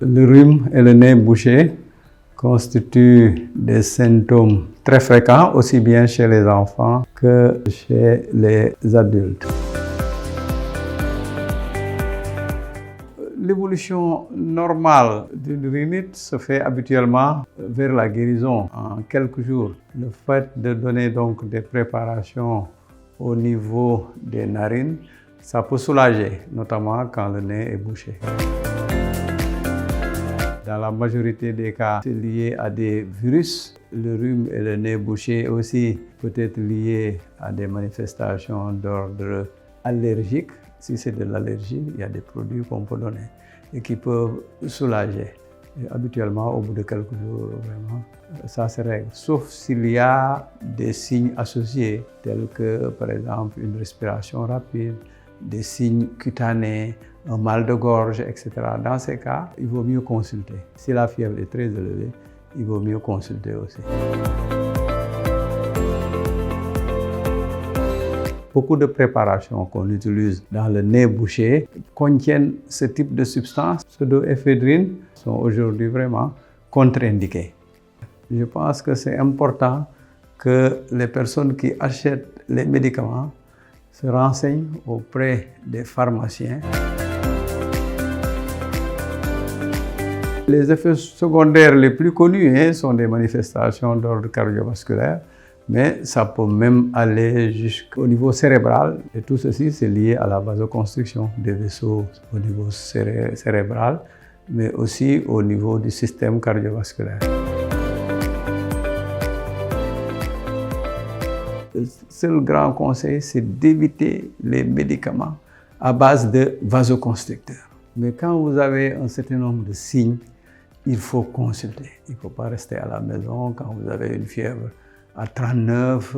Le rhume et le nez bouché constituent des symptômes très fréquents, aussi bien chez les enfants que chez les adultes. L'évolution normale d'une rhinite se fait habituellement vers la guérison en quelques jours. Le fait de donner donc des préparations au niveau des narines, ça peut soulager, notamment quand le nez est bouché. Dans la majorité des cas, c'est lié à des virus. Le rhume et le nez bouché aussi peut être lié à des manifestations d'ordre allergique. Si c'est de l'allergie, il y a des produits qu'on peut donner et qui peuvent soulager. Et habituellement, au bout de quelques jours, vraiment, ça se règle. Sauf s'il y a des signes associés, tels que, par exemple, une respiration rapide, des signes cutanés, un mal de gorge, etc. Dans ces cas, il vaut mieux consulter. Si la fièvre est très élevée, il vaut mieux consulter aussi. Beaucoup de préparations qu'on utilise dans le nez bouché contiennent ce type de substances. Pseudoéphédrine sont aujourd'hui vraiment contre-indiquées. Je pense que c'est important que les personnes qui achètent les médicaments se renseignent auprès des pharmaciens. Les effets secondaires les plus connus sont des manifestations d'ordre cardiovasculaire, mais ça peut même aller jusqu'au niveau cérébral. Et tout ceci, c'est lié à la vasoconstriction des vaisseaux au niveau cérébral, mais aussi au niveau du système cardiovasculaire. Le seul grand conseil, c'est d'éviter les médicaments à base de vasoconstricteurs. Mais quand vous avez un certain nombre de signes, il faut consulter. Il ne faut pas rester à la maison quand vous avez une fièvre à 39,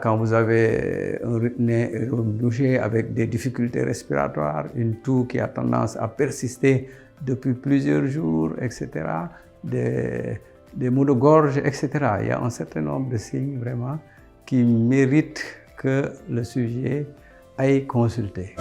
quand vous avez un nez bouché avec des difficultés respiratoires, une toux qui a tendance à persister depuis plusieurs jours, etc., des maux de gorge, etc. Il y a un certain nombre de signes vraiment qui méritent que le sujet aille consulter.